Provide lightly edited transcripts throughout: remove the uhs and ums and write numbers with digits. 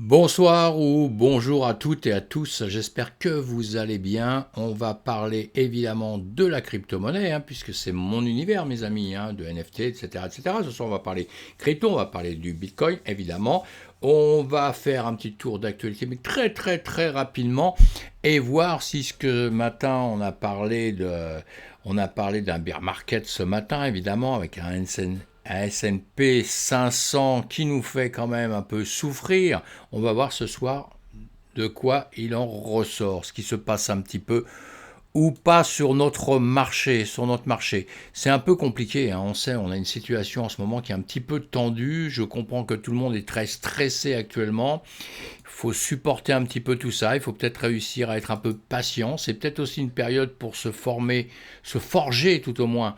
Bonsoir ou bonjour à toutes et à tous, j'espère que vous allez bien. On va parler évidemment de la crypto-monnaie, puisque c'est mon univers mes amis, de NFT, etc., etc. Ce soir on va parler crypto, on va parler du Bitcoin évidemment. On va faire un petit tour d'actualité, mais très très très rapidement, et voir si ce que matin on a parlé d'un bear market ce matin, évidemment, avec un S&P 500 qui nous fait quand même un peu souffrir. On va voir ce soir de quoi il en ressort, ce qui se passe un petit peu ou pas sur notre marché, C'est un peu compliqué, on sait, on a une situation en ce moment qui est un petit peu tendue. Je comprends que tout le monde est très stressé actuellement. Il faut supporter un petit peu tout ça. Il faut peut-être réussir à être un peu patient. C'est peut-être aussi une période pour se former, se forger tout au moins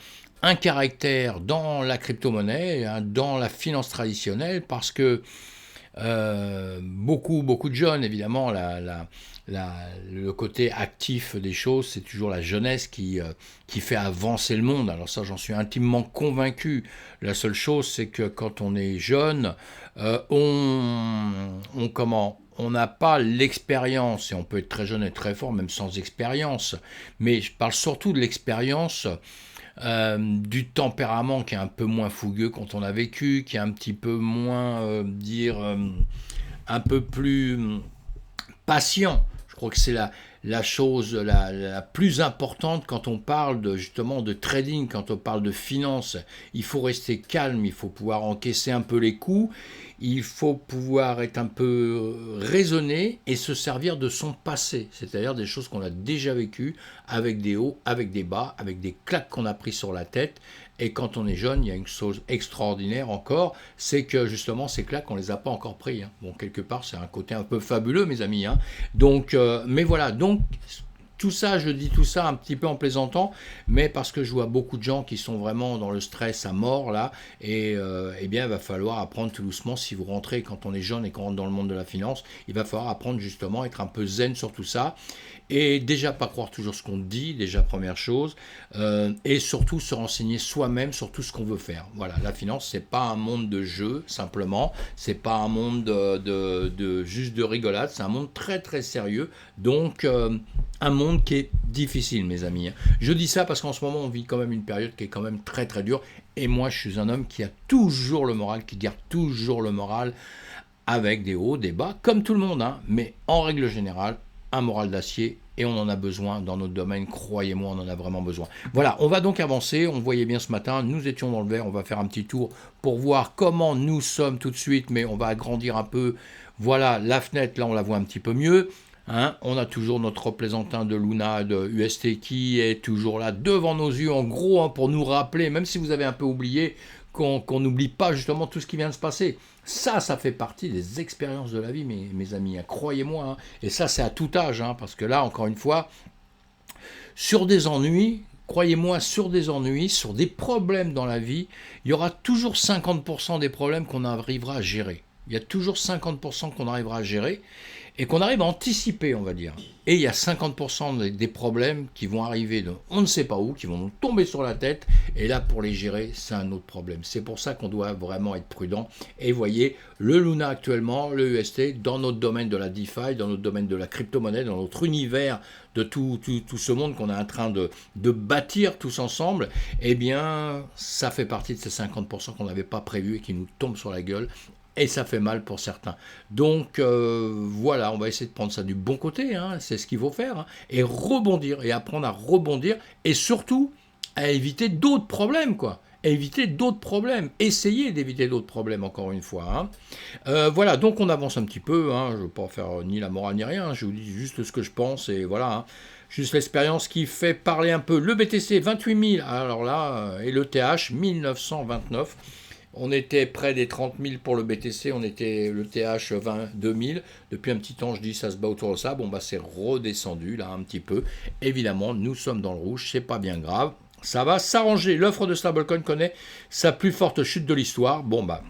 un caractère dans la crypto-monnaie, dans la finance traditionnelle, parce que beaucoup de jeunes, évidemment, le côté actif des choses, c'est toujours la jeunesse qui fait avancer le monde. Alors ça, j'en suis intimement convaincu. La seule chose, c'est que quand on est jeune, on n'a pas l'expérience, et on peut être très jeune et très fort, même sans expérience, mais je parle surtout de l'expérience du tempérament qui est un peu moins fougueux quand on a vécu, qui est un petit peu moins, un peu plus patient. Je crois que c'est la chose la plus importante quand on parle justement de trading, quand on parle de finance. Il faut rester calme, il faut pouvoir encaisser un peu les coups, il faut pouvoir être un peu raisonné et se servir de son passé, c'est-à-dire des choses qu'on a déjà vécues, avec des hauts, avec des bas, avec des claques qu'on a pris sur la tête. Et quand on est jeune, il y a une chose extraordinaire encore, c'est que justement ces claques, on les a pas encore pris. Bon, quelque part, c'est un côté un peu fabuleux, mes amis. Donc, mais voilà, donc tout ça, je dis tout ça un petit peu en plaisantant, mais parce que je vois beaucoup de gens qui sont vraiment dans le stress à mort là, et eh bien il va falloir apprendre tout doucement. Si vous rentrez quand on est jeune et qu'on rentre dans le monde de la finance, il va falloir apprendre justement à être un peu zen sur tout ça, et déjà pas croire toujours ce qu'on dit, déjà première chose, et surtout se renseigner soi-même sur tout ce qu'on veut faire. Voilà, la finance c'est pas un monde de jeu simplement, c'est pas un monde juste de rigolade, c'est un monde très très sérieux, donc un monde qui est difficile mes amis. Je dis ça parce qu'en ce moment on vit quand même une période qui est quand même très très dure, et moi je suis un homme qui a toujours le moral, qui garde toujours le moral, avec des hauts, des bas, comme tout le monde, mais en règle générale, un moral d'acier, et on en a besoin dans notre domaine, croyez-moi, on en a vraiment besoin. Voilà, on va donc avancer, on voyait bien ce matin, nous étions dans le vert, on va faire un petit tour pour voir comment nous sommes tout de suite, mais on va agrandir un peu, voilà, la fenêtre, là on la voit un petit peu mieux. On a toujours notre représentant de Luna, de UST, qui est toujours là devant nos yeux, en gros, pour nous rappeler, même si vous avez un peu oublié, qu'on n'oublie pas justement tout ce qui vient de se passer. Ça fait partie des expériences de la vie, mes amis, croyez-moi. Et ça, c'est à tout âge, parce que là, encore une fois, sur des ennuis, croyez-moi, sur des ennuis, sur des problèmes dans la vie, il y aura toujours 50% des problèmes qu'on arrivera à gérer. Il y a toujours 50% qu'on arrivera à gérer et qu'on arrive à anticiper, on va dire. Et il y a 50% des problèmes qui vont arriver de on ne sait pas où, qui vont nous tomber sur la tête, et là, pour les gérer, c'est un autre problème. C'est pour ça qu'on doit vraiment être prudent. Et voyez, le Luna actuellement, le UST, dans notre domaine de la DeFi, dans notre domaine de la crypto-monnaie, dans notre univers de tout ce monde qu'on est en train de bâtir tous ensemble, eh bien, ça fait partie de ces 50% qu'on n'avait pas prévu et qui nous tombent sur la gueule. Et ça fait mal pour certains. Donc voilà, on va essayer de prendre ça du bon côté, c'est ce qu'il faut faire, et rebondir, et apprendre à rebondir, et surtout à éviter d'autres problèmes, quoi. Éviter d'autres problèmes, essayer d'éviter d'autres problèmes, encore une fois. Voilà, donc on avance un petit peu, je ne veux pas faire ni la morale ni rien, je vous dis juste ce que je pense, et voilà. Juste l'expérience qui fait parler un peu. Le BTC, 28 000, alors là, et le TH, 1929. On était près des 30 000 pour le BTC, on était le TH 22 000. Depuis un petit temps, je dis ça se bat autour de ça. Bon, bah c'est redescendu là un petit peu. Évidemment, nous sommes dans le rouge, c'est pas bien grave. Ça va s'arranger. L'offre de stablecoin connaît sa plus forte chute de l'histoire. Bon, bah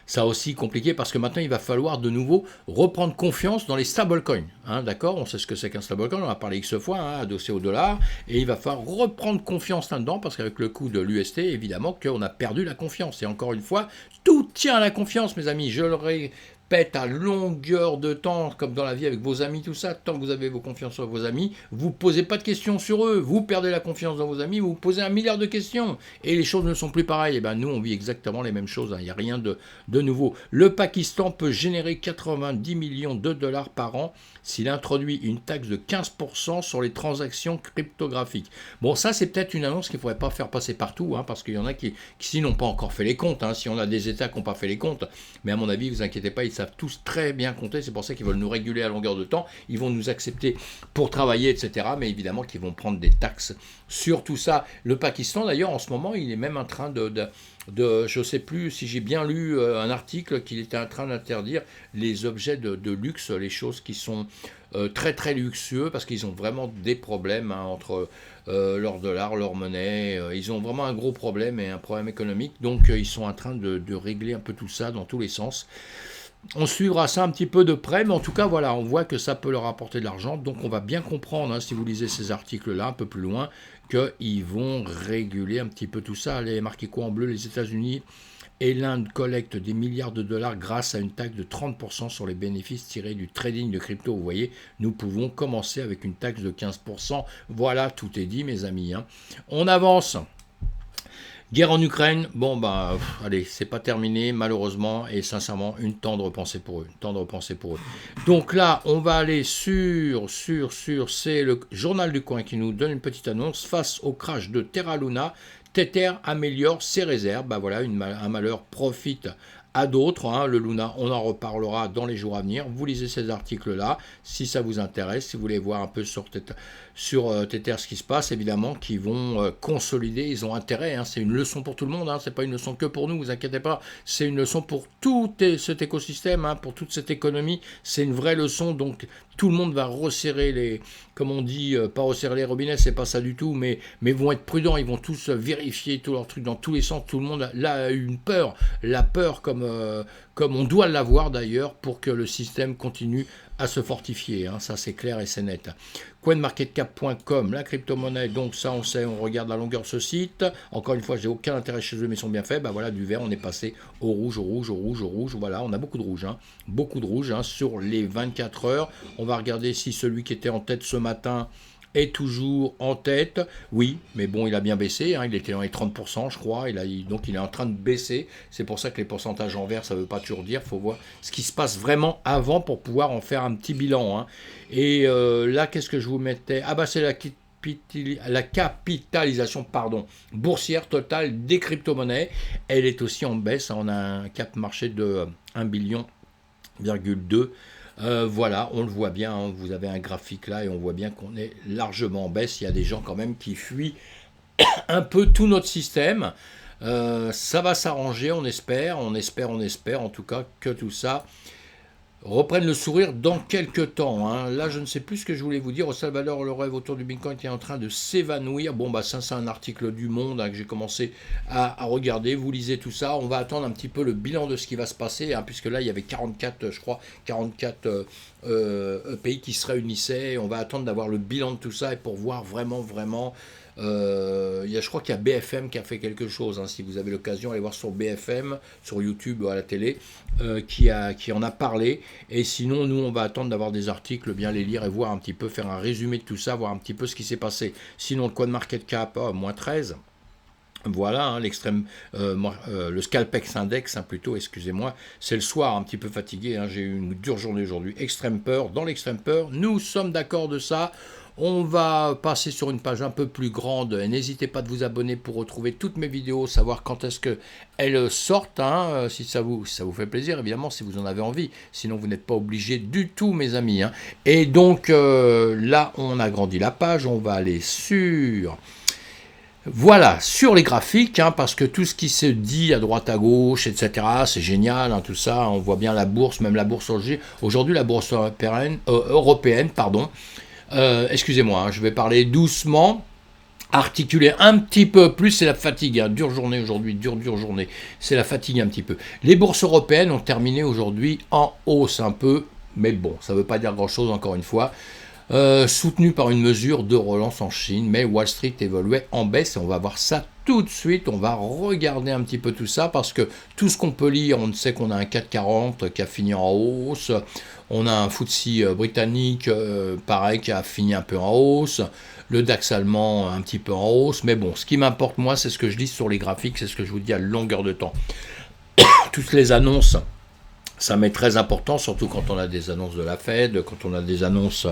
ça aussi compliqué parce que maintenant il va falloir de nouveau reprendre confiance dans les stablecoins. D'accord, on sait ce que c'est qu'un stablecoin, on en a parlé X fois, adossé au dollar, et il va falloir reprendre confiance là-dedans parce qu'avec le coût de l'UST, évidemment qu'on a perdu la confiance. Et encore une fois, tout tient à la confiance, mes amis, je le répète pète à longueur de temps, comme dans la vie avec vos amis, tout ça. Tant que vous avez vos confiances sur vos amis, vous ne posez pas de questions sur eux. Vous perdez la confiance dans vos amis, vous posez 1 milliard de questions. Et les choses ne sont plus pareilles. Et ben nous, on vit exactement les mêmes choses. Il n'y a rien de nouveau. Le Pakistan peut générer 90 millions de dollars par an s'il introduit une taxe de 15% sur les transactions cryptographiques. Bon, ça, c'est peut-être une annonce qu'il ne faudrait pas faire passer partout, parce qu'il y en a qui n'ont pas encore fait les comptes. Si on a des États qui n'ont pas fait les comptes, mais à mon avis, ne vous inquiétez pas, ils savent tous très bien compter. C'est pour ça qu'ils veulent nous réguler à longueur de temps. Ils vont nous accepter pour travailler, etc. Mais évidemment qu'ils vont prendre des taxes sur tout ça. Le Pakistan, d'ailleurs, en ce moment, il est même en train je ne sais plus si j'ai bien lu un article qu'il était en train d'interdire les objets de luxe, les choses qui sont très très luxueux, parce qu'ils ont vraiment des problèmes entre leur dollar, leur monnaie. Ils ont vraiment un gros problème et un problème économique. Donc ils sont en train de régler un peu tout ça dans tous les sens. On suivra ça un petit peu de près, mais en tout cas, voilà, on voit que ça peut leur apporter de l'argent. Donc on va bien comprendre, si vous lisez ces articles-là un peu plus loin, qu'ils vont réguler un petit peu tout ça. Elle est marqué quoi en bleu? Les États-Unis et l'Inde collectent des milliards de dollars grâce à une taxe de 30% sur les bénéfices tirés du trading de crypto. Vous voyez, nous pouvons commencer avec une taxe de 15%. Voilà, tout est dit, mes amis. On avance. Guerre en Ukraine, allez, c'est pas terminé, malheureusement, et sincèrement, une tendre pensée pour eux. Donc là, on va aller sur, c'est le journal du coin qui nous donne une petite annonce. Face au crash de Terra Luna, Tether améliore ses réserves. Voilà, un malheur profite à d'autres. Le Luna, on en reparlera dans les jours à venir. Vous lisez ces articles-là, si ça vous intéresse, si vous voulez voir un peu sur Tether ce qui se passe, évidemment, qui vont consolider, ils ont intérêt. C'est une leçon pour tout le monde, c'est pas une leçon que pour nous, vous inquiétez pas, c'est une leçon pour tout cet écosystème, pour toute cette économie, c'est une vraie leçon. Donc tout le monde va resserrer comme on dit, pas resserrer les robinets, c'est pas ça du tout, mais vont être prudents, ils vont tous vérifier tous leurs trucs dans tous les sens. Tout le monde là a eu une peur, la peur comme on doit l'avoir d'ailleurs, pour que le système continue à se fortifier, ça c'est clair et c'est net. CoinMarketCap.com, la crypto-monnaie, donc ça on sait, on regarde à longueur ce site. Encore une fois, j'ai aucun intérêt chez eux, mais ils sont bien faits. Voilà, du vert, on est passé au rouge, voilà, on a beaucoup de rouge, sur les 24 heures. On va regarder si celui qui était en tête ce matin est toujours en tête. Oui, mais bon, il a bien baissé, il était dans les 30%, je crois, donc il est en train de baisser. C'est pour ça que les pourcentages en vert, ça ne veut pas toujours dire, il faut voir ce qui se passe vraiment avant pour pouvoir en faire un petit bilan. Et là, qu'est-ce que je vous mettais? C'est la capitalisation boursière totale des crypto-monnaies. Elle est aussi en baisse, on a un cap marché de 1,2 billion. Voilà, on le voit bien, vous avez un graphique là et on voit bien qu'on est largement en baisse. Il y a des gens quand même qui fuient un peu tout notre système. Ça va s'arranger, on espère en tout cas que tout ça reprenne le sourire dans quelques temps. Là, je ne sais plus ce que je voulais vous dire. Au Salvador, le rêve autour du Bitcoin est en train de s'évanouir. Ça, c'est un article du Monde que j'ai commencé à regarder. Vous lisez tout ça. On va attendre un petit peu le bilan de ce qui va se passer, puisque là, il y avait 44 pays qui se réunissaient. On va attendre d'avoir le bilan de tout ça et pour voir vraiment je crois qu'il y a BFM qui a fait quelque chose, si vous avez l'occasion, allez voir sur BFM, sur YouTube ou à la télé, qui en a parlé. Et sinon, nous, on va attendre d'avoir des articles, bien les lire et voir un petit peu, faire un résumé de tout ça, voir un petit peu ce qui s'est passé. Sinon, le CoinMarketCap, moins 13. Voilà, le Scalpex Index, plutôt, excusez-moi, c'est le soir, un petit peu fatigué, j'ai eu une dure journée aujourd'hui, extrême peur, dans l'extrême peur, nous sommes d'accord de ça. On va passer sur une page un peu plus grande. N'hésitez pas de vous abonner pour retrouver toutes mes vidéos, savoir quand est-ce qu'elles sortent, si ça vous fait plaisir, évidemment, si vous en avez envie. Sinon, vous n'êtes pas obligés du tout, mes amis. Et donc, là, on agrandit la page. On va aller sur les graphiques, parce que tout ce qui se dit à droite, à gauche, etc., c'est génial, tout ça. On voit bien la bourse, même la bourse aujourd'hui, la bourse européenne, excusez-moi, je vais parler doucement, articuler un petit peu plus, c'est la fatigue, dure journée aujourd'hui, dure journée, c'est la fatigue un petit peu. Les bourses européennes ont terminé aujourd'hui en hausse un peu, mais bon, ça ne veut pas dire grand-chose encore une fois, soutenu par une mesure de relance en Chine, mais Wall Street évoluait en baisse et on va voir ça tout de suite, on va regarder un petit peu tout ça, parce que tout ce qu'on peut lire, on sait qu'on a un 440 qui a fini en hausse, on a un FTSE britannique, pareil, qui a fini un peu en hausse, le DAX allemand un petit peu en hausse, mais bon, ce qui m'importe moi, c'est ce que je lis sur les graphiques, c'est ce que je vous dis à longueur de temps. Toutes les annonces, ça m'est très important, surtout quand on a des annonces de la Fed, quand on a des annonces...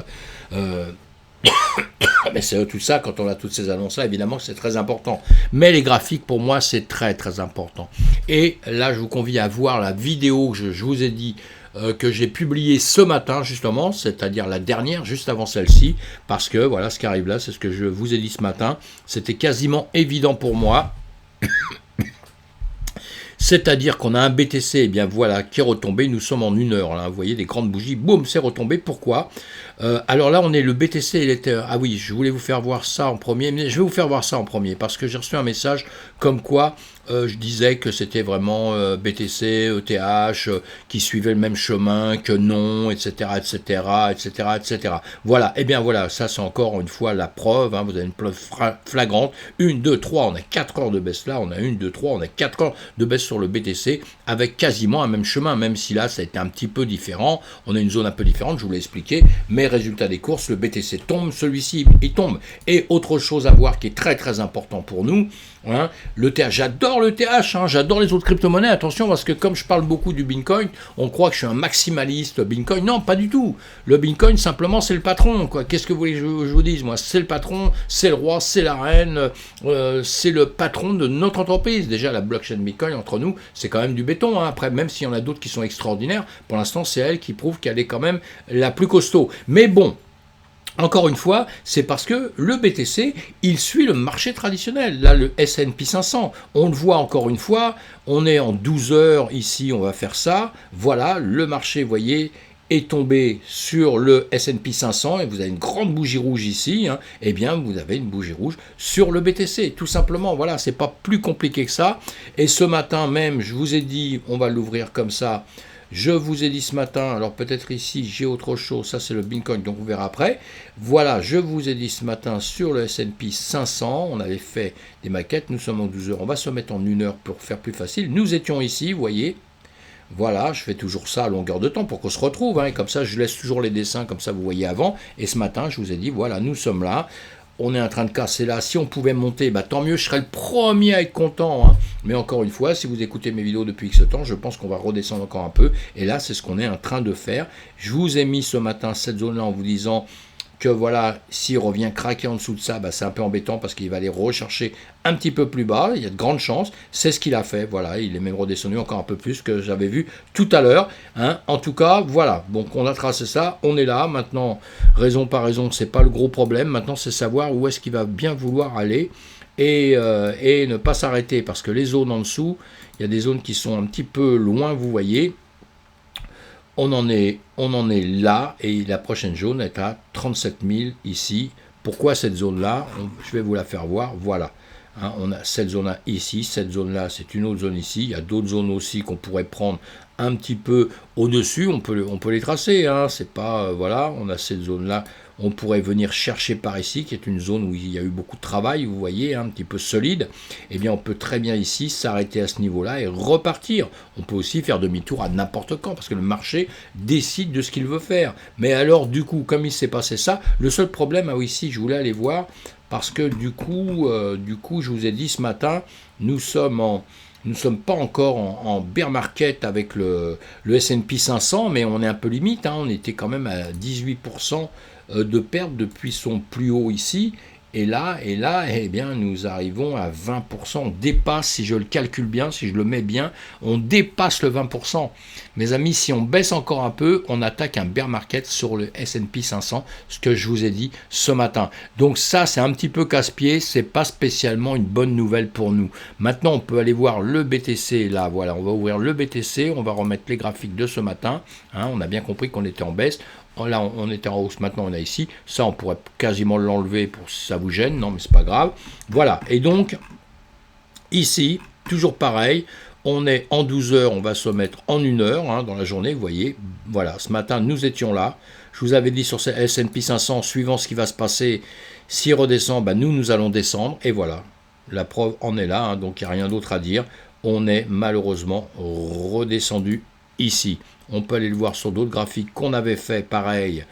mais c'est tout ça, quand on a toutes ces annonces-là, évidemment que c'est très important. Mais les graphiques, pour moi, c'est très très important. Et là, je vous convie à voir la vidéo que je vous ai dit, que j'ai publiée ce matin, justement, c'est-à-dire la dernière, juste avant celle-ci, parce que, voilà, ce qui arrive là, c'est ce que je vous ai dit ce matin, c'était quasiment évident pour moi. C'est-à-dire qu'on a un BTC, et bien voilà, qui est retombé, nous sommes en 1 heure, là, vous voyez, des grandes bougies, boum, c'est retombé, pourquoi alors là, on est, le BTC, il était, ah oui, je voulais vous faire voir ça en premier, mais je vais vous faire voir ça en premier, parce que j'ai reçu un message comme quoi je disais que c'était vraiment BTC, ETH, qui suivait le même chemin que non, etc., etc., etc., etc. Voilà, et bien voilà, ça c'est encore une fois la preuve, hein, vous avez une preuve flagrante, 1, 2, 3, on a 4 heures de baisse là, on a 1, 2, 3, on a 4 heures de baisse sur le BTC, avec quasiment un même chemin, même si là ça a été un petit peu différent, on a une zone un peu différente, je vous l'ai expliqué, mais résultat des courses, le BTC tombe, celui-ci il tombe. Et autre chose à voir qui est très très important pour nous, hein, l'ETH, j'adore l'ETH, hein, j'adore les autres crypto-monnaies, attention, parce que comme je parle beaucoup du Bitcoin, on croit que je suis un maximaliste Bitcoin, non, pas du tout. Le Bitcoin, simplement, c'est le patron, quoi. Qu'est-ce que vous voulez que je vous dise, moi? C'est le patron, c'est le roi, c'est la reine, c'est le patron de notre entreprise. Déjà, la blockchain Bitcoin, entre nous, c'est quand même du béton, hein. Après, même s'il y en a d'autres qui sont extraordinaires, pour l'instant, c'est elle qui prouve qu'elle est quand même la plus costaud. Mais bon, encore une fois, c'est parce que le BTC, il suit le marché traditionnel. Là, le S&P 500, on le voit encore une fois, on est en 12 heures ici, on va faire ça. Voilà, le marché, vous voyez, est tombé sur le S&P 500 et vous avez une grande bougie rouge ici, hein, eh bien, vous avez une bougie rouge sur le BTC, tout simplement. Voilà, c'est pas plus compliqué que ça. Et ce matin même, je vous ai dit, on va l'ouvrir comme ça. Je vous ai dit ce matin, alors peut-être ici j'ai autre chose, ça c'est le Bitcoin, donc on verra après. Voilà, je vous ai dit ce matin sur le S&P 500, on avait fait des maquettes, nous sommes en 12 heures, on va se mettre en 1 heure pour faire plus facile. Nous étions ici, vous voyez, voilà, je fais toujours ça à longueur de temps pour qu'on se retrouve, hein, et comme ça je laisse toujours les dessins, comme ça vous voyez avant. Et ce matin, je vous ai dit, voilà, nous sommes là. On est en train de casser là, si on pouvait monter, bah, tant mieux, je serais le premier à être content, hein. Mais encore une fois, si vous écoutez mes vidéos depuis X temps, je pense qu'on va redescendre encore un peu, et là c'est ce qu'on est en train de faire. Je vous ai mis ce matin cette zone-là en vous disant que voilà, s'il revient craquer en dessous de ça, bah, c'est un peu embêtant parce qu'il va aller rechercher un petit peu plus bas, il y a de grandes chances, c'est ce qu'il a fait, voilà, il est même redescendu encore un peu plus que j'avais vu tout à l'heure, hein. En tout cas, voilà, donc on a tracé ça, on est là, maintenant, raison par raison, c'est pas le gros problème, maintenant c'est savoir où est-ce qu'il va bien vouloir aller, et ne pas s'arrêter, parce que les zones en dessous, il y a des zones qui sont un petit peu loin, vous voyez, on en est là, et la prochaine zone est à 37 000 ici. Pourquoi cette zone-là? Je vais vous la faire voir, voilà. Hein, on a cette zone-là ici, cette zone-là, c'est une autre zone ici. Il y a d'autres zones aussi qu'on pourrait prendre un petit peu au-dessus, on peut les tracer, hein, c'est pas, voilà, on a cette zone-là, on pourrait venir chercher par ici, qui est une zone où il y a eu beaucoup de travail, vous voyez, hein, un petit peu solide, eh bien on peut très bien ici s'arrêter à ce niveau-là et repartir. On peut aussi faire demi-tour à n'importe quand, parce que le marché décide de ce qu'il veut faire. Mais alors, du coup, comme il s'est passé ça, le seul problème, ici, je voulais aller voir, parce que du coup, je vous ai dit ce matin, nous ne sommes pas encore en bear market avec le S&P 500, mais on est un peu limite, hein, on était quand même à 18% de perte depuis son plus haut ici, et là, eh bien, nous arrivons à 20%, on dépasse, si je le calcule bien, si je le mets bien, on dépasse le 20%. Mes amis, si on baisse encore un peu, on attaque un bear market sur le S&P 500, ce que je vous ai dit ce matin. Donc ça, c'est un petit peu casse-pied, c'est pas spécialement une bonne nouvelle pour nous. Maintenant, on peut aller voir le BTC, là, voilà, on va ouvrir le BTC, on va remettre les graphiques de ce matin, hein, on a bien compris qu'on était en baisse. Là, on était en hausse, maintenant on a ici. Ça, on pourrait quasiment l'enlever pour si ça vous gêne. Non, mais c'est pas grave. Voilà. Et donc, ici, toujours pareil. On est en 12 heures, on va se mettre en 1 heure, hein, dans la journée, vous voyez. Voilà, ce matin, nous étions là. Je vous avais dit sur ce S&P 500, suivant ce qui va se passer, s'il redescend, bah, nous allons descendre. Et voilà. la preuve en est là, hein, donc il n'y a rien d'autre à dire. On est malheureusement redescendu ici. On peut aller le voir sur d'autres graphiques qu'on avait fait, pareil.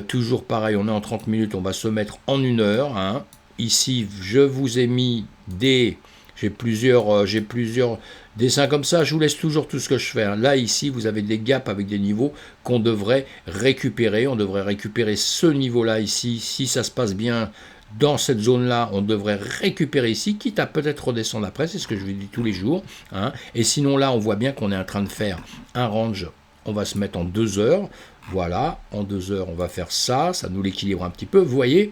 Toujours pareil, on est en 30 minutes, on va se mettre en 1 heure. Hein. Ici, je vous ai mis des... J'ai plusieurs dessins comme ça, je vous laisse toujours tout ce que je fais. Hein. Là, ici, vous avez des gaps avec des niveaux qu'on devrait récupérer. On devrait récupérer ce niveau-là ici, si ça se passe bien. Dans cette zone-là, on devrait récupérer ici, quitte à peut-être redescendre après, c'est ce que je vous dis tous les jours. Hein. Et sinon là, on voit bien qu'on est en train de faire un range, on va se mettre en 2 heures. Voilà, en 2 heures, on va faire ça, ça nous l'équilibre un petit peu, vous voyez.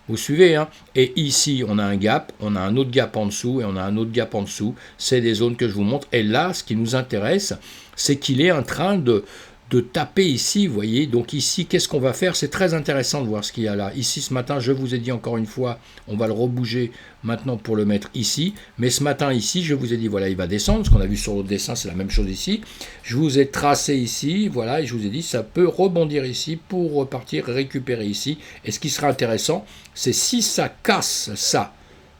Vous suivez, hein? Et ici, on a un gap, on a un autre gap en dessous, et on a un autre gap en dessous. C'est des zones que je vous montre. Et là, ce qui nous intéresse, c'est qu'il est en train de taper ici, vous voyez. Donc ici, qu'est-ce qu'on va faire? C'est très intéressant de voir ce qu'il y a là. Ici, ce matin, je vous ai dit encore une fois, on va le rebouger maintenant pour le mettre ici. Mais ce matin, ici, je vous ai dit, voilà, il va descendre. Ce qu'on a vu sur l'autre dessin, c'est la même chose ici. Je vous ai tracé ici, voilà, et je vous ai dit, ça peut rebondir ici pour repartir, récupérer ici. Et ce qui sera intéressant, c'est si ça casse ça,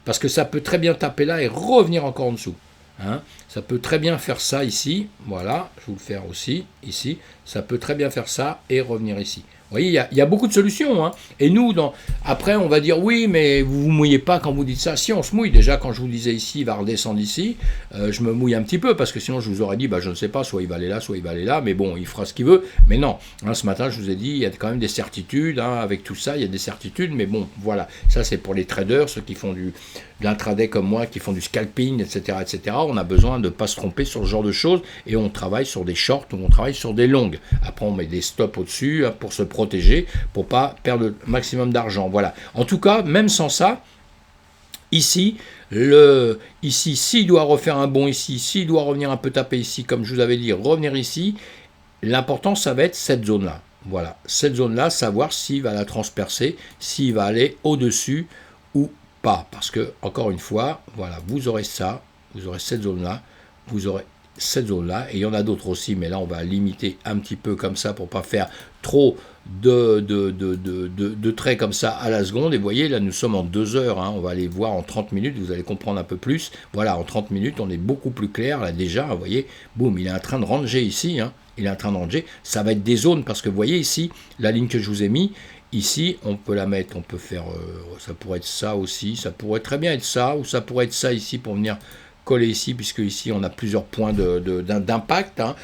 parce que ça peut très bien taper là et revenir encore en dessous. Hein, ça peut très bien faire ça ici, voilà, je vais vous le faire aussi, ici, ça peut très bien faire ça et revenir ici. Vous voyez, il y a beaucoup de solutions. Hein. Et nous, après, on va dire, oui, mais vous ne vous mouillez pas quand vous dites ça. Si, on se mouille. Déjà, quand je vous disais ici, il va redescendre ici, je me mouille un petit peu, parce que sinon, je vous aurais dit, bah, je ne sais pas, soit il va aller là, soit il va aller là, mais bon, il fera ce qu'il veut. Mais non, hein, ce matin, je vous ai dit, il y a quand même des certitudes, hein, avec tout ça, il y a des certitudes, mais bon, voilà. Ça, c'est pour les traders, ceux qui font de l'intraday comme moi, qui font du scalping, etc., etc. On a besoin de ne pas se tromper sur ce genre de choses, et on travaille sur des shorts, ou on travaille sur des longues. Après, on met des stops au-dessus, hein, pour se protéger, pour pas perdre le maximum d'argent. Voilà. En tout cas, même sans ça, ici, s'il doit refaire un bond ici, s'il doit revenir un peu taper ici, comme je vous avais dit, revenir ici, l'important, ça va être cette zone-là. Voilà. Cette zone-là, savoir s'il va la transpercer, s'il va aller au-dessus ou pas. Parce que, encore une fois, voilà, vous aurez ça, vous aurez cette zone-là, vous aurez cette zone-là, et il y en a d'autres aussi, mais là, on va limiter un petit peu comme ça pour pas faire trop de traits comme ça à la seconde. Et vous voyez, là, nous sommes en 2 heures, hein, on va aller voir en 30 minutes, vous allez comprendre un peu plus. Voilà, en 30 minutes, on est beaucoup plus clair, là, déjà, vous voyez, boum, il est en train de ranger ici, hein, il est en train de ranger, ça va être des zones, parce que vous voyez ici, la ligne que je vous ai mis, ici, on peut la mettre, on peut faire, ça pourrait être ça aussi, ça pourrait très bien être ça, ou ça pourrait être ça ici pour venir coller ici, puisque ici on a plusieurs points d'impact. Hein.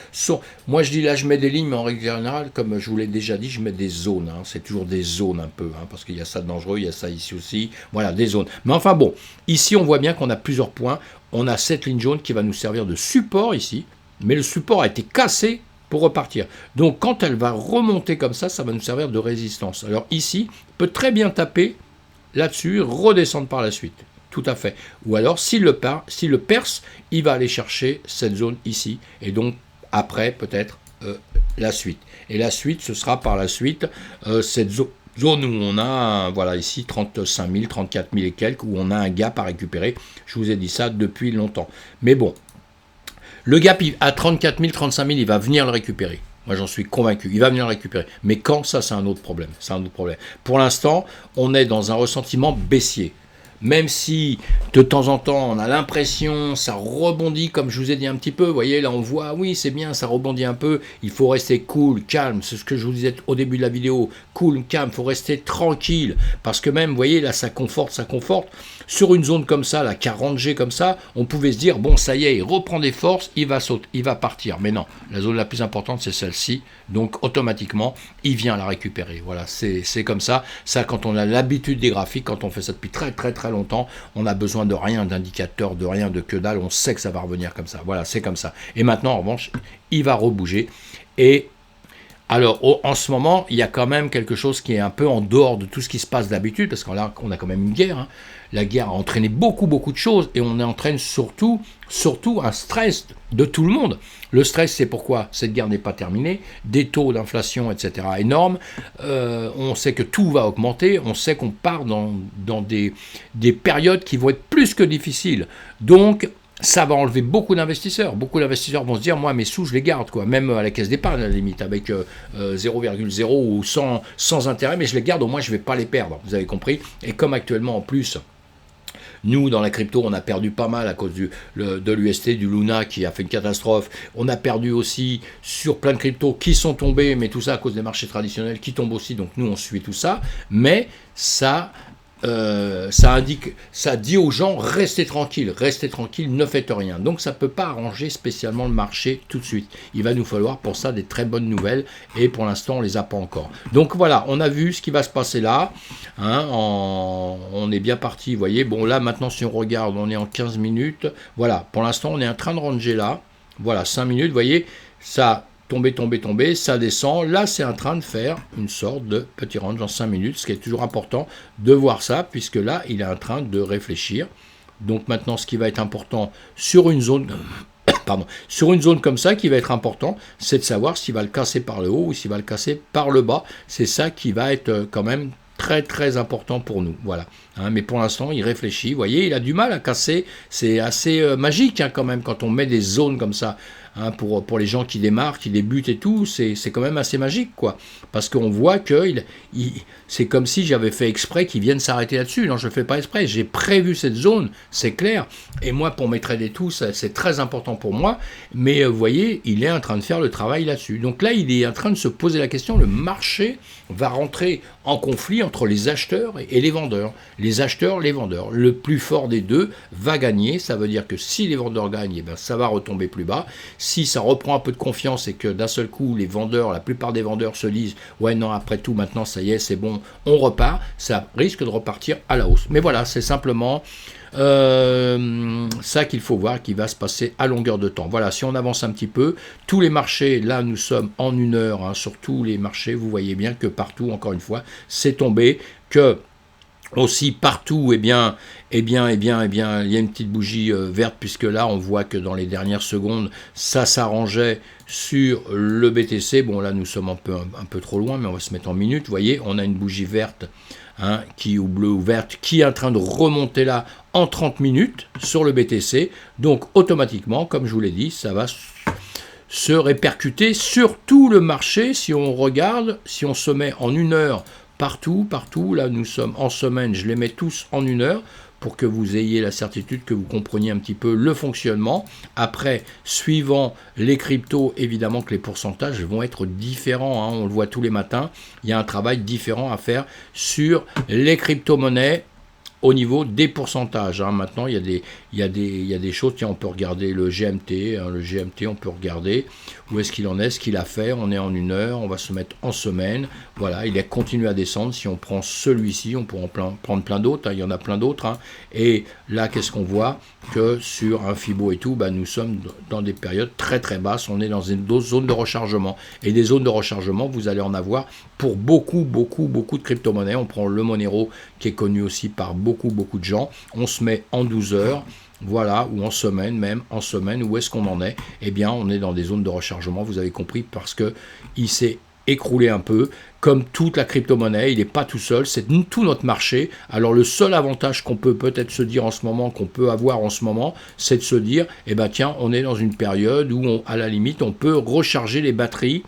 Moi je dis là, je mets des lignes, mais en règle générale, comme je vous l'ai déjà dit, je mets des zones. Hein. C'est toujours des zones un peu, hein, parce qu'il y a ça de dangereux, il y a ça ici aussi. Voilà, des zones. Mais enfin bon, ici on voit bien qu'on a plusieurs points. On a cette ligne jaune qui va nous servir de support ici, mais le support a été cassé pour repartir. Donc quand elle va remonter comme ça, ça va nous servir de résistance. Alors ici, peut très bien taper là-dessus, redescendre par la suite. Tout à fait. Ou alors, s'il le perce, il va aller chercher cette zone ici. Et donc, après, peut-être, la suite. Et la suite, ce sera par la suite cette zone où on a, voilà, ici, 35 000, 34 000 et quelques, où on a un gap à récupérer. Je vous ai dit ça depuis longtemps. Mais bon, le gap à 34 000, 35 000, il va venir le récupérer. Moi, j'en suis convaincu. Il va venir le récupérer. Mais quand, ça, c'est un autre problème. C'est un autre problème. Pour l'instant, on est dans un ressentiment baissier. Même si de temps en temps on a l'impression ça rebondit, comme je vous ai dit un petit peu, vous voyez là on voit, oui c'est bien, ça rebondit un peu, il faut rester cool, calme, c'est ce que je vous disais au début de la vidéo, cool, calme, il faut rester tranquille, parce que même, vous voyez là ça conforte, sur une zone comme ça, là, 40 G comme ça, on pouvait se dire, bon ça y est, il reprend des forces, il va sauter, il va partir, mais non, la zone la plus importante c'est celle-ci, donc automatiquement il vient la récupérer, voilà, c'est comme ça, quand on a l'habitude des graphiques, quand on fait ça depuis très longtemps, on n'a besoin de rien d'indicateur, de rien de que dalle, on sait que ça va revenir comme ça, voilà, c'est comme ça. Et maintenant, en revanche, il va rebouger. Et alors, en ce moment, il y a quand même quelque chose qui est un peu en dehors de tout ce qui se passe d'habitude, parce qu'on a quand même une guerre, hein. La guerre a entraîné beaucoup de choses, et on entraîne surtout un stress de tout le monde. Le stress, c'est pourquoi cette guerre n'est pas terminée, des taux d'inflation, etc. énormes, on sait que tout va augmenter, on sait qu'on part dans des périodes qui vont être plus que difficiles. Donc, ça va enlever beaucoup d'investisseurs. Beaucoup d'investisseurs vont se dire, moi, mes sous, je les garde, quoi. Même à la caisse d'épargne, à la limite, avec 0,0 ou sans intérêt, mais je les garde, au moins, je ne vais pas les perdre. Vous avez compris? Et comme actuellement, en plus, Nous, dans la crypto, on a perdu pas mal à cause de l'UST, du Luna qui a fait une catastrophe. On a perdu aussi sur plein de cryptos qui sont tombés, mais tout ça à cause des marchés traditionnels qui tombent aussi. Donc nous, on suit tout ça. Mais ça dit aux gens restez tranquille, ne faites rien. Donc ça ne peut pas arranger spécialement le marché tout de suite. Il va nous falloir pour ça des très bonnes nouvelles et pour l'instant on ne les a pas encore. Donc voilà, on a vu ce qui va se passer là. On est bien parti, vous voyez. Bon là maintenant si on regarde, on est en 15 minutes. Voilà, pour l'instant on est en train de ranger là. Voilà, 5 minutes, vous voyez, ça tomber, ça descend. Là, c'est en train de faire une sorte de petit range en 5 minutes, ce qui est toujours important de voir ça, puisque là, il est en train de réfléchir. Donc maintenant, ce qui va être important sur une zone, sur une zone comme ça, qui va être important, c'est de savoir s'il va le casser par le haut ou s'il va le casser par le bas. C'est ça qui va être quand même très très important pour nous, voilà. Mais pour l'instant, il réfléchit, vous voyez, il a du mal à casser, c'est assez magique quand même, quand on met des zones comme ça, pour les gens qui démarrent, qui débutent et tout, c'est quand même assez magique, quoi, parce qu'on voit que c'est comme si j'avais fait exprès qu'ils viennent s'arrêter là-dessus. Non, je ne fais pas exprès, j'ai prévu cette zone, c'est clair, et moi, pour mes trades et tout, c'est très important pour moi, mais vous voyez, il est en train de faire le travail là-dessus. Donc là, il est en train de se poser la question, le marché va rentrer en conflit entre les acheteurs et les vendeurs. Les acheteurs, les vendeurs. Le plus fort des deux va gagner. Ça veut dire que si les vendeurs gagnent, ça va retomber plus bas. Si ça reprend un peu de confiance et que d'un seul coup, les vendeurs, la plupart des vendeurs se disent « Ouais, non, après tout, maintenant, ça y est, c'est bon, on repart », ça risque de repartir à la hausse. Mais voilà, c'est simplement ça qu'il faut voir, qui va se passer à longueur de temps. Voilà, si on avance un petit peu, tous les marchés, là nous sommes en 1 heure, sur tous les marchés, vous voyez bien que partout, encore une fois, c'est tombé, que aussi partout, il y a une petite bougie verte, puisque là on voit que dans les dernières secondes, ça s'arrangeait sur le BTC. Bon là nous sommes un peu trop loin, mais on va se mettre en minutes. Vous voyez, on a une bougie verte, ou bleue ou verte, qui est en train de remonter là en 30 minutes sur le BTC. Donc automatiquement, comme je vous l'ai dit, ça va se répercuter sur tout le marché. Si on regarde, si on se met en 1 heure partout, là nous sommes en semaine, je les mets tous en 1 heure pour que vous ayez la certitude, que vous compreniez un petit peu le fonctionnement. Après, suivant les cryptos, évidemment que les pourcentages vont être différents, on le voit tous les matins, il y a un travail différent à faire sur les crypto-monnaies au niveau des pourcentages. Maintenant, il y a des choses, tiens, on peut regarder le GMT, le GMT, on peut regarder où est-ce qu'il en est, ce qu'il a fait. On est en 1 heure, on va se mettre en semaine. Voilà, il a continué à descendre. Si on prend celui-ci, on peut en prendre plein d'autres, il y en a plein d'autres. Et là, qu'est-ce qu'on voit? Que sur un Fibo et tout, nous sommes dans des périodes très très basses. On est dans d'autres zones de rechargement. Et des zones de rechargement, vous allez en avoir pour beaucoup de crypto-monnaies. On prend le Monero, qui est connu aussi par beaucoup de gens. On se met en 12 heures. Voilà, ou en semaine, où est-ce qu'on en est? Eh bien, on est dans des zones de rechargement, vous avez compris, parce que il s'est écroulé un peu, comme toute la crypto-monnaie, il n'est pas tout seul, c'est tout notre marché. Alors le seul avantage qu'on peut peut-être se dire en ce moment, qu'on peut avoir en ce moment, c'est de se dire, tiens, on est dans une période où, à la limite, on peut recharger les batteries.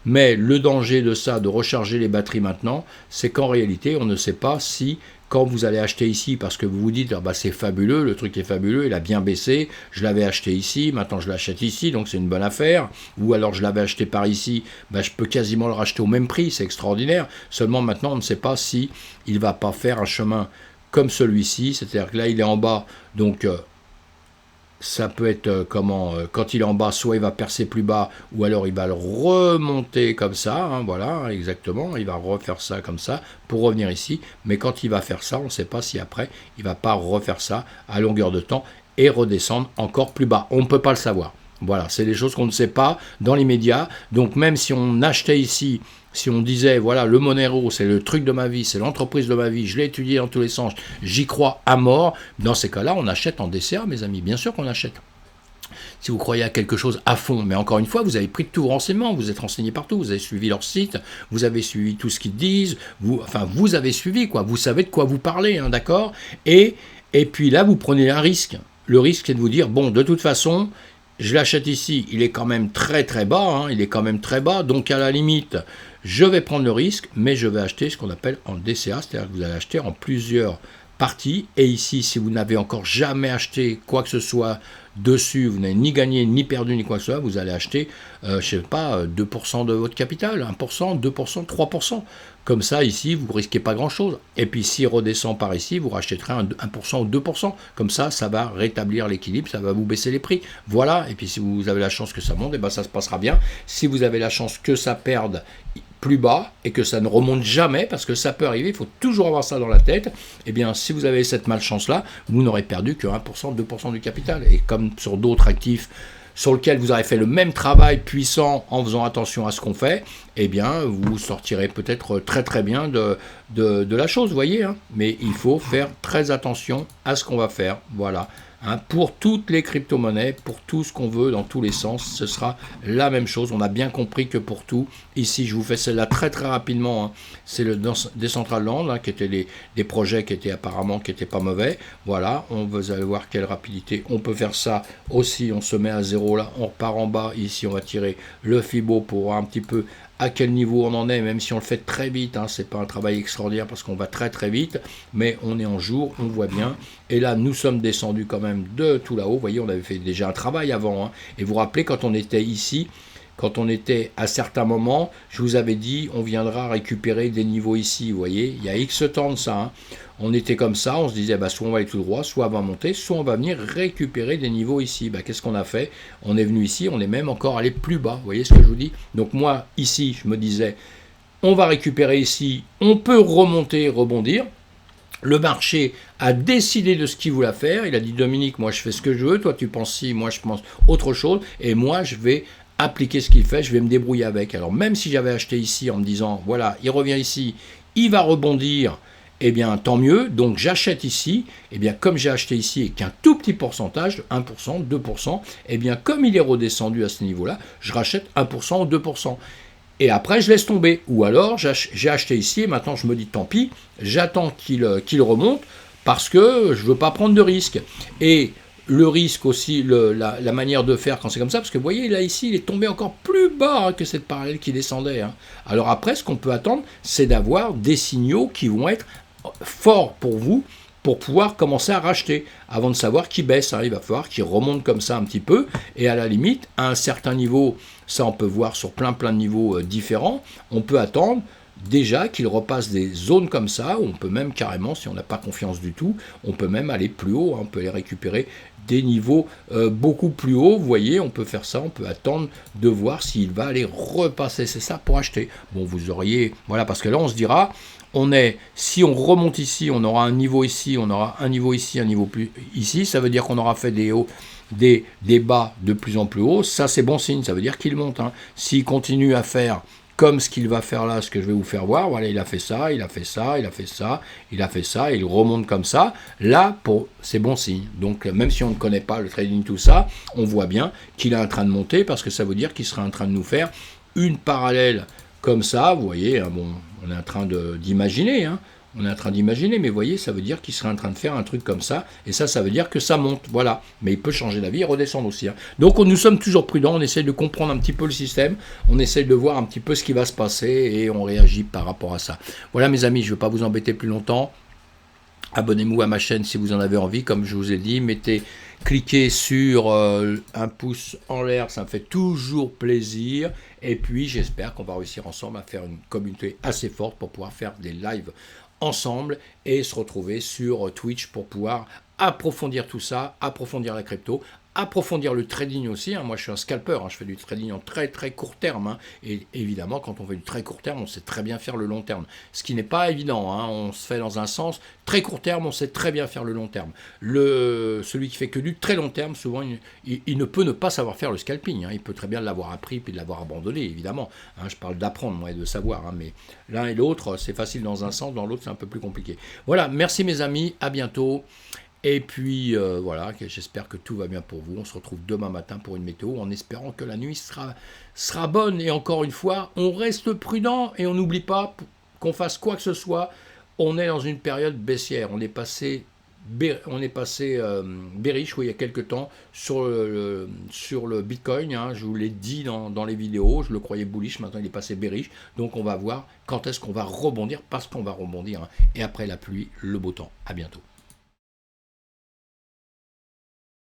Mais le danger de ça, de recharger les batteries maintenant, c'est qu'en réalité, on ne sait pas si, quand vous allez acheter ici, parce que vous vous dites, c'est fabuleux, le truc est fabuleux, il a bien baissé, je l'avais acheté ici, maintenant je l'achète ici, donc c'est une bonne affaire, ou alors je l'avais acheté par ici, je peux quasiment le racheter au même prix, c'est extraordinaire, seulement maintenant on ne sait pas si il ne va pas faire un chemin comme celui-ci, c'est-à-dire que là il est en bas, donc ça peut être quand il est en bas, soit il va percer plus bas, ou alors il va le remonter comme ça, voilà, exactement, il va refaire ça comme ça, pour revenir ici, mais quand il va faire ça, on ne sait pas si après, il ne va pas refaire ça à longueur de temps, et redescendre encore plus bas, on ne peut pas le savoir. Voilà, c'est des choses qu'on ne sait pas dans l'immédiat, donc même si on achetait ici, si on disait, voilà, le Monero, c'est le truc de ma vie, c'est l'entreprise de ma vie, je l'ai étudié dans tous les sens, j'y crois à mort, dans ces cas-là, on achète en DCA, mes amis, bien sûr qu'on achète. Si vous croyez à quelque chose à fond, mais encore une fois, vous avez pris tous vos renseignements, vous êtes renseigné partout, vous avez suivi leur site, vous avez suivi tout ce qu'ils disent, vous avez suivi, quoi, vous savez de quoi vous parlez, d'accord, et puis là, vous prenez un risque. Le risque, c'est de vous dire, bon, de toute façon, je l'achète ici, il est quand même très très bas, donc à la limite, je vais prendre le risque, mais je vais acheter ce qu'on appelle en DCA, c'est-à-dire que vous allez acheter en plusieurs partie. Et ici, si vous n'avez encore jamais acheté quoi que ce soit dessus, vous n'avez ni gagné, ni perdu, ni quoi que ce soit, vous allez acheter, je sais pas, 2% de votre capital, 1%, 2%, 3%. Comme ça, ici, vous ne risquez pas grand-chose. Et puis, s'il redescend par ici, vous rachèterez 1% ou 2%. Comme ça va rétablir l'équilibre, ça va vous baisser les prix. Voilà. Et puis, si vous avez la chance que ça monte, et ben, ça se passera bien. Si vous avez la chance que ça perde plus bas et que ça ne remonte jamais, parce que ça peut arriver, il faut toujours avoir ça dans la tête, eh bien, si vous avez cette malchance-là, vous n'aurez perdu que 1%, 2% du capital. Et comme sur d'autres actifs sur lequel vous avez fait le même travail puissant en faisant attention à ce qu'on fait, eh bien, vous sortirez peut-être très très bien de la chose, vous voyez. Hein. Mais il faut faire très attention à ce qu'on va faire, voilà. Hein, pour toutes les crypto-monnaies, pour tout ce qu'on veut dans tous les sens, ce sera la même chose. On a bien compris que pour tout, ici je vous fais celle-là très très rapidement, hein. C'est le Decentraland, hein, qui étaient des projets qui étaient apparemment qui étaient pas mauvais. Voilà, vous allez voir quelle rapidité. On peut faire ça aussi, on se met à zéro là, on repart en bas, ici on va tirer le Fibo pour voir un petit peu à quel niveau on en est, même si on le fait très vite, hein, c'est pas un travail extraordinaire parce qu'on va très très vite, mais on est en jour, on voit bien, et là nous sommes descendus quand même de tout là-haut, vous voyez, on avait fait déjà un travail avant, hein, et vous vous rappelez quand on était ici, quand on était à certains moments, je vous avais dit, on viendra récupérer des niveaux ici, vous voyez, il y a X temps de ça, hein. On était comme ça, on se disait, bah, soit on va aller tout droit, soit on va monter, soit on va venir récupérer des niveaux ici. Bah, qu'est-ce qu'on a fait? On est venu ici, on est même encore allé plus bas, vous voyez ce que je vous dis? Donc moi, ici, je me disais, on va récupérer ici, on peut remonter, rebondir. Le marché a décidé de ce qu'il voulait faire, il a dit, Dominique, moi je fais ce que je veux, toi tu penses ci, moi je pense autre chose, et moi je vais appliquer ce qu'il fait, je vais me débrouiller avec. Alors même si j'avais acheté ici en me disant, voilà, il revient ici, il va rebondir, eh bien tant mieux, donc j'achète ici, eh bien comme j'ai acheté ici et qu'un tout petit pourcentage, 1%, 2%, eh bien comme il est redescendu à ce niveau-là, je rachète 1% ou 2%. Et après je laisse tomber, ou alors j'ai acheté ici et maintenant je me dis tant pis, j'attends qu'il remonte parce que je ne veux pas prendre de risque. Et le risque aussi, la manière de faire quand c'est comme ça, parce que vous voyez, là, ici, il est tombé encore plus bas, hein, que cette parallèle qui descendait. Hein. Alors après, ce qu'on peut attendre, c'est d'avoir des signaux qui vont être forts pour vous, pour pouvoir commencer à racheter, avant de savoir qui baisse. Hein. Il va falloir qu'il remonte comme ça un petit peu, et à la limite, à un certain niveau, ça on peut voir sur plein de niveaux différents, on peut attendre déjà qu'il repasse des zones comme ça, où on peut même carrément, si on n'a pas confiance du tout, on peut même aller plus haut, hein, on peut aller récupérer des niveaux beaucoup plus hauts, vous voyez, on peut faire ça, on peut attendre de voir s'il va aller repasser, c'est ça pour acheter. Bon, vous auriez, voilà, parce que là on se dira, si on remonte ici, on aura un niveau ici, on aura un niveau ici, un niveau plus ici, ça veut dire qu'on aura fait des hauts, des bas de plus en plus hauts, ça c'est bon signe, ça veut dire qu'il monte. Hein. S'il continue à faire comme ce qu'il va faire là, ce que je vais vous faire voir, voilà, il a fait ça, il a fait ça, il a fait ça, il a fait ça, et il remonte comme ça, là, c'est bon signe. Donc, même si on ne connaît pas le trading, tout ça, on voit bien qu'il est en train de monter, parce que ça veut dire qu'il sera en train de nous faire une parallèle comme ça, vous voyez, hein, bon, on est en train d'imaginer, hein, on est en train d'imaginer, mais vous voyez, ça veut dire qu'il serait en train de faire un truc comme ça, et ça veut dire que ça monte, voilà. Mais il peut changer d'avis et redescendre aussi. Hein. Donc nous sommes toujours prudents, on essaie de comprendre un petit peu le système, on essaie de voir un petit peu ce qui va se passer, et on réagit par rapport à ça. Voilà mes amis, je ne vais pas vous embêter plus longtemps. Abonnez-vous à ma chaîne si vous en avez envie, comme je vous ai dit, cliquez sur un pouce en l'air, ça me fait toujours plaisir, et puis j'espère qu'on va réussir ensemble à faire une communauté assez forte pour pouvoir faire des lives ensemble et se retrouver sur Twitch pour pouvoir approfondir tout ça, approfondir la crypto, approfondir le trading aussi. Hein. Moi, je suis un scalper, hein. Je fais du trading en très très court terme. Hein. Et évidemment, quand on fait du très court terme, on sait très bien faire le long terme. Ce qui n'est pas évident. Hein. On se fait dans un sens très court terme, on sait très bien faire le long terme. Celui qui fait que du très long terme, souvent, il ne peut ne pas savoir faire le scalping. Hein. Il peut très bien l'avoir appris puis de l'avoir abandonné, évidemment. Hein. Je parle d'apprendre, moi, et de savoir. Hein. Mais l'un et l'autre, c'est facile dans un sens, dans l'autre, c'est un peu plus compliqué. Voilà, merci mes amis, à bientôt. Et puis voilà, j'espère que tout va bien pour vous. On se retrouve demain matin pour une météo en espérant que la nuit sera bonne. Et encore une fois, on reste prudent et on n'oublie pas qu'on fasse quoi que ce soit. On est dans une période baissière. On est passé bearish, oui, il y a quelques temps sur le Bitcoin. Hein, je vous l'ai dit dans les vidéos. Je le croyais bullish, maintenant il est passé bearish. Donc on va voir quand est-ce qu'on va rebondir, parce qu'on va rebondir. Hein, et après la pluie, le beau temps. À bientôt.